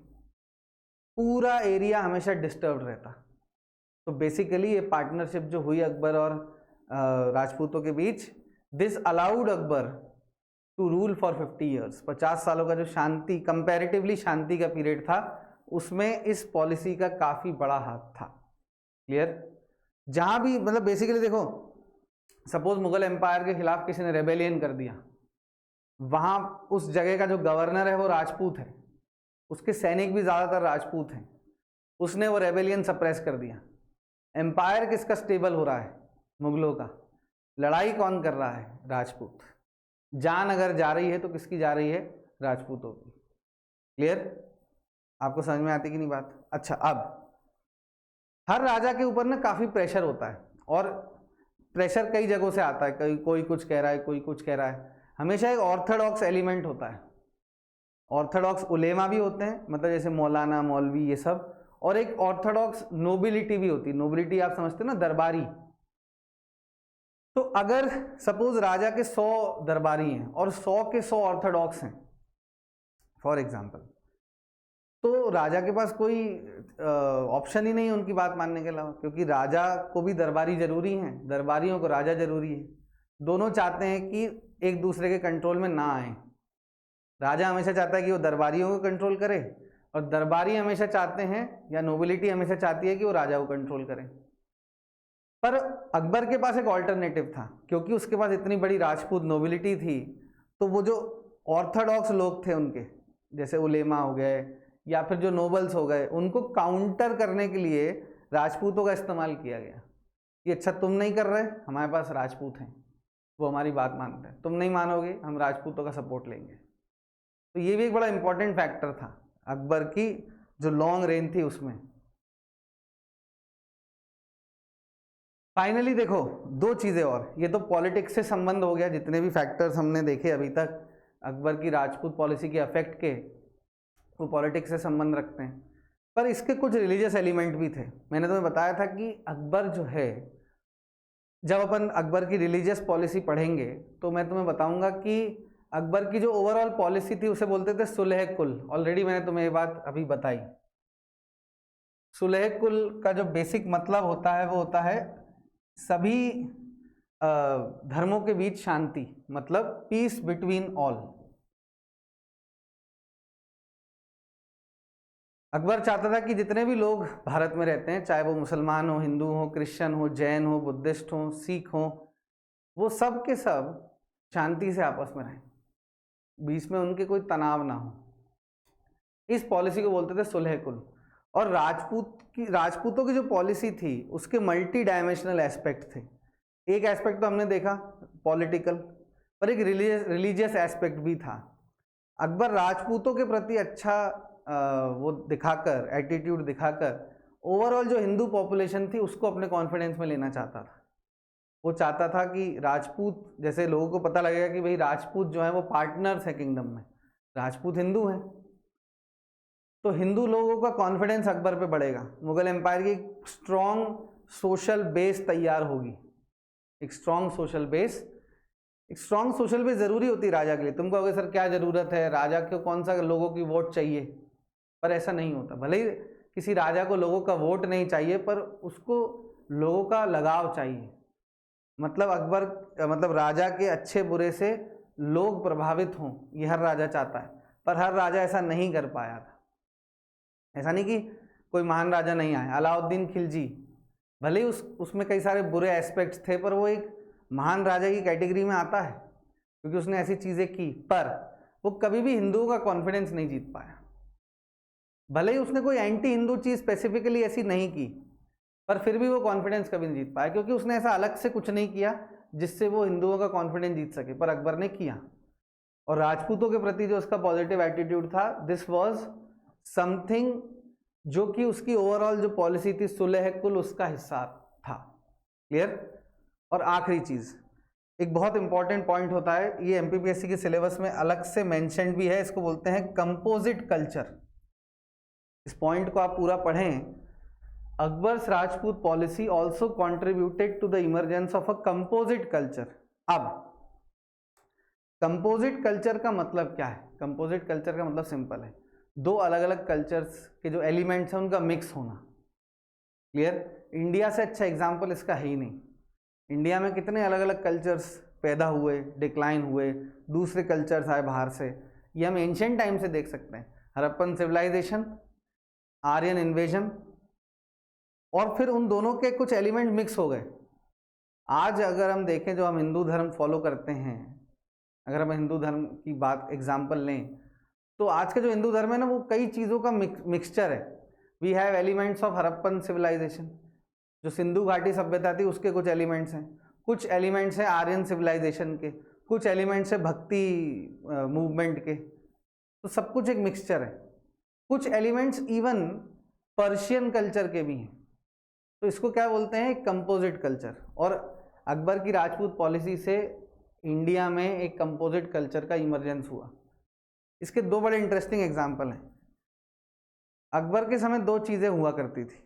पूरा एरिया हमेशा डिस्टर्ब रहता। तो बेसिकली ये पार्टनरशिप जो हुई अकबर और राजपूतों के बीच, this allowed Akbar to rule for 50 years. 50 सालों का जो शांति, कंपैरेटिवली शांति का पीरियड था, उसमें इस पॉलिसी का काफ़ी बड़ा हाथ था। क्लियर? जहाँ भी मतलब बेसिकली देखो, सपोज मुगल एम्पायर के खिलाफ किसी ने रेबेलियन कर दिया, वहाँ उस जगह का जो गवर्नर है वो राजपूत है, उसके सैनिक भी ज़्यादातर राजपूत हैं, उसने वो रेबेलियन सप्रेस कर दिया। एम्पायर किसका स्टेबल हो रहा है? मुगलों का। लड़ाई कौन कर रहा है? राजपूत। जान अगर जा रही है तो किसकी जा रही है? राजपूतों की। क्लियर? आपको समझ में आती कि नहीं बात? अच्छा, अब हर राजा के ऊपर ना काफ़ी प्रेशर होता है, और प्रेशर कई जगहों से आता है, कोई कुछ कह रहा है, कोई कुछ कह रहा है। हमेशा एक ऑर्थोडॉक्स एलिमेंट होता है, ऑर्थोडॉक्स उलेमा भी होते हैं, मतलब जैसे मौलाना, मौलवी, ये सब, और एक ऑर्थोडॉक्स नोबिलिटी भी होती है। नोबिलिटी आप समझते हो ना, दरबारी। तो अगर सपोज राजा के 100 दरबारी हैं और 100 के 100 ऑर्थोडॉक्स हैं फॉर एग्जांपल, तो राजा के पास कोई ऑप्शन ही नहीं है उनकी बात मानने के अलावा, क्योंकि राजा को भी दरबारी जरूरी हैं, दरबारियों को राजा जरूरी है। दोनों चाहते हैं कि एक दूसरे के कंट्रोल में ना आए। राजा हमेशा चाहता है कि वो दरबारियों को कंट्रोल करे, और दरबारी हमेशा चाहते हैं या नोबिलिटी हमेशा चाहती है कि वो राजा को कंट्रोल करें। पर अकबर के पास एक ऑल्टरनेटिव था, क्योंकि उसके पास इतनी बड़ी राजपूत नोबिलिटी थी, तो वो जो ऑर्थोडॉक्स लोग थे उनके, जैसे उलेमा हो गए या फिर जो नोबल्स हो गए, उनको काउंटर करने के लिए राजपूतों का इस्तेमाल किया गया कि अच्छा तुम नहीं कर रहे, हमारे पास राजपूत हैं, वो हमारी बात मानते हैं, तुम नहीं मानोगे, हम राजपूतों का सपोर्ट लेंगे। तो ये भी एक बड़ा इंपॉर्टेंट फैक्टर था अकबर की जो लॉन्ग रेंज थी उसमें। फाइनली देखो दो चीजें और, ये तो पॉलिटिक्स से संबंध हो गया, जितने भी फैक्टर्स हमने देखे अभी तक अकबर की राजपूत पॉलिसी के अफेक्ट के, वो पॉलिटिक्स से संबंध रखते हैं। पर इसके कुछ रिलीजियस एलिमेंट भी थे। मैंने तुम्हें बताया था कि अकबर जो है, जब अपन अकबर की रिलीजियस पॉलिसी पढ़ेंगे तो मैं तुम्हें बताऊंगा कि अकबर की जो ओवरऑल पॉलिसी थी उसे बोलते थे सुलह कुल। ऑलरेडी मैंने तुम्हें ये बात अभी बताई। सुलह कुल का जो बेसिक मतलब होता है वो होता है सभी धर्मों के बीच शांति, मतलब पीस बिटवीन ऑल। अकबर चाहता था कि जितने भी लोग भारत में रहते हैं, चाहे वो मुसलमान हो, हिंदू हो, क्रिश्चियन हो, जैन हो, बुद्धिस्ट हो, सिख हो, वो सब के सब शांति से आपस में रहें, बीच में उनके कोई तनाव ना हो। इस पॉलिसी को बोलते थे सुलह कुल। और राजपूतों की जो पॉलिसी थी उसके मल्टी डायमेंशनल एस्पेक्ट थे। एक एस्पेक्ट तो हमने देखा पॉलिटिकल, पर एक रिलीजियस एस्पेक्ट भी था। अकबर राजपूतों के प्रति अच्छा वो दिखाकर, एटीट्यूड दिखाकर, ओवरऑल जो हिंदू पॉपुलेशन थी उसको अपने कॉन्फिडेंस में लेना चाहता था। वो चाहता था कि राजपूत, जैसे लोगों को पता लगेगा कि भाई राजपूत जो है वो पार्टनर्स है किंगडम में, राजपूत हिंदू हैं, तो हिंदू लोगों का कॉन्फिडेंस अकबर पे बढ़ेगा। मुगल एम्पायर की एक स्ट्रॉन्ग सोशल बेस तैयार होगी। एक स्ट्रॉन्ग सोशल बेस जरूरी होती है राजा के लिए। तुम कहोगे सर क्या जरूरत है, राजा को कौन सा लोगों की वोट चाहिए, पर ऐसा नहीं होता। भले ही किसी राजा को लोगों का वोट नहीं चाहिए, पर उसको लोगों का लगाव चाहिए। मतलब राजा के अच्छे बुरे से लोग प्रभावित हों, ये हर राजा चाहता है। पर हर राजा ऐसा नहीं कर पाया था। ऐसा नहीं कि कोई महान राजा नहीं आया। अलाउद्दीन खिलजी, भले ही उसमें कई सारे बुरे एस्पेक्ट्स थे, पर वो एक महान राजा की कैटेगरी में आता है क्योंकि उसने ऐसी चीज़ें की, पर वो कभी भी हिंदुओं का कॉन्फिडेंस नहीं जीत पाया। भले ही उसने कोई एंटी हिंदू चीज़ स्पेसिफिकली ऐसी नहीं की, पर फिर भी वो कॉन्फिडेंस कभी नहीं जीत पाया, क्योंकि उसने ऐसा अलग से कुछ नहीं किया जिससे वो हिंदुओं का कॉन्फिडेंस जीत सके, पर अकबर ने किया। और राजपूतों के प्रति जो उसका पॉजिटिव एटीट्यूड था, दिस वॉज समथिंग जो कि उसकी ओवरऑल जो पॉलिसी थी सुलह कुल, उसका हिस्सा था। क्लियर। और आखिरी चीज, एक बहुत इंपॉर्टेंट पॉइंट होता है, ये एमपीपीएससी के सिलेबस में अलग से मेंशन्ड भी है, इसको बोलते हैं कंपोजिट कल्चर। इस पॉइंट को आप पूरा पढ़ें। Akbar's Rajput policy also contributed to the emergence of a composite culture. अब कंपोजिट कल्चर का मतलब क्या है? कंपोजिट कल्चर का मतलब सिंपल है, दो अलग अलग कल्चर्स के जो एलिमेंट्स हैं उनका मिक्स होना। क्लियर। इंडिया से अच्छा एग्जाम्पल इसका है ही नहीं। इंडिया में कितने अलग अलग कल्चर्स पैदा हुए, डिक्लाइन हुए, दूसरे कल्चर्स आए बाहर से, ये हम एंशिएंट टाइम से देख सकते हैं। हड़प्पन सिविलाइजेशन, आर्यन इन्वेजन, और फिर उन दोनों के कुछ एलिमेंट मिक्स हो गए। आज अगर हम देखें, जो हम हिंदू धर्म फॉलो करते हैं, अगर हम हिंदू धर्म की बात एग्जाम्पल लें, तो आज का जो हिंदू धर्म है ना, वो कई चीज़ों का मिक्सचर है। We have elements of Harappan civilisation, जो सिंधु घाटी सभ्यता थी उसके कुछ एलिमेंट्स हैं, कुछ एलिमेंट्स हैं आर्यन सिविलाइजेशन के, कुछ एलिमेंट्स हैं भक्ति मूवमेंट के, तो सब कुछ एक मिक्सचर है। कुछ एलिमेंट्स इवन पर्शियन कल्चर के भी हैं, तो इसको क्या बोलते हैं? Composite culture. और अकबर की राजपूत पॉलिसी से इंडिया में एक कंपोजिट कल्चर का इमरजेंस हुआ। इसके दो बड़े इंटरेस्टिंग एग्जाम्पल हैं। अकबर के समय दो चीज़ें हुआ करती थी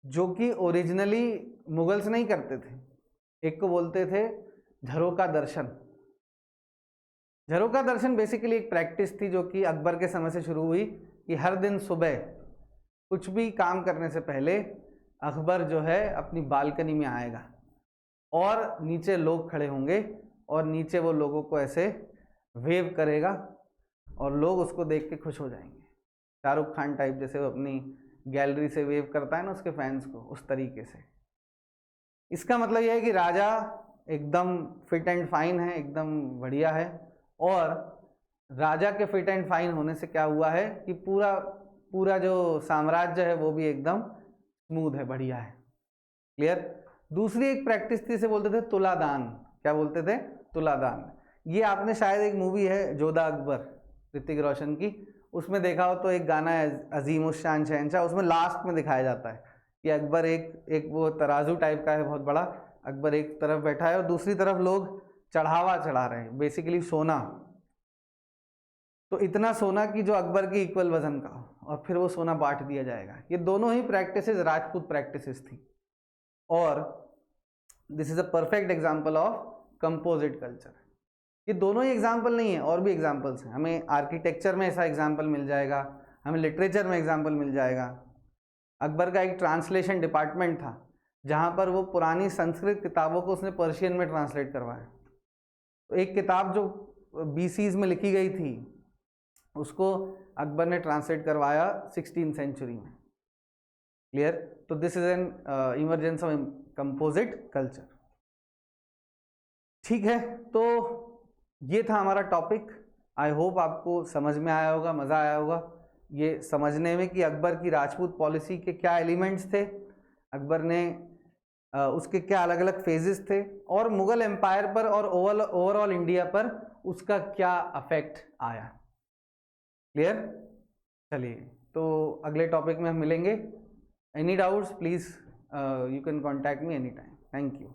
जो कि ओरिजिनली मुगल्स नहीं करते थे। एक को बोलते थे झरोका दर्शन। झरोका दर्शन बेसिकली एक प्रैक्टिस थी जो कि अकबर के समय से शुरू हुई कि हर दिन सुबह कुछ भी काम करने से पहले अकबर जो है अपनी बालकनी में आएगा और नीचे लोग खड़े होंगे और नीचे वो लोगों को ऐसे वेव करेगा और लोग उसको देख के खुश हो जाएंगे। शाहरुख खान टाइप, जैसे वो अपनी गैलरी से वेव करता है ना उसके फैंस को, उस तरीके से। इसका मतलब यह है कि राजा एकदम फिट एंड फाइन है, एकदम बढ़िया है, और राजा के फिट एंड फाइन होने से क्या हुआ है कि पूरा पूरा जो साम्राज्य है वो भी एकदम स्मूथ है, बढ़िया है। क्लियर। दूसरी एक प्रैक्टिस थी, इसे बोलते थे तुलादान। क्या बोलते थे? तुलादान। ये आपने शायद एक मूवी है जोधा अकबर ऋतिक रोशन की, उसमें देखा हो तो एक गाना है अजीम उस शान शहंशाह, उसमें लास्ट में दिखाया जाता है कि अकबर एक वो तराजू टाइप का है बहुत बड़ा, अकबर एक तरफ बैठा है और दूसरी तरफ लोग चढ़ावा चढ़ा रहे हैं, बेसिकली सोना। तो इतना सोना कि जो अकबर के इक्वल वजन का हो, और फिर वो सोना बांट दिया जाएगा। ये दोनों ही प्रैक्टिसेस राजपूत प्रैक्टिसेस थी, और this is a perfect example of composite culture. ये दोनों ही एग्जाम्पल नहीं है, और भी एग्जाम्पल्स हैं। हमें आर्किटेक्चर में ऐसा एग्जाम्पल मिल जाएगा, हमें लिटरेचर में एग्जाम्पल मिल जाएगा। अकबर का एक ट्रांसलेशन डिपार्टमेंट था जहाँ पर वो पुरानी संस्कृत किताबों को उसने पर्शियन में ट्रांसलेट करवाया। तो एक किताब जो BCs में लिखी गई थी उसको अकबर ने ट्रांसलेट करवाया 16th सेंचुरी में। क्लियर। तो this is an emergence of composite culture. ठीक है, तो ये था हमारा टॉपिक। आई होप आपको समझ में आया होगा, मज़ा आया होगा ये समझने में कि अकबर की राजपूत पॉलिसी के क्या एलिमेंट्स थे, अकबर ने उसके क्या अलग अलग फेजेस थे, और मुगल एम्पायर पर और ओवरऑल इंडिया पर उसका क्या अफेक्ट आया। क्लियर। चलिए, तो अगले टॉपिक में हम मिलेंगे। Any doubts please you can contact me any time. Thank you.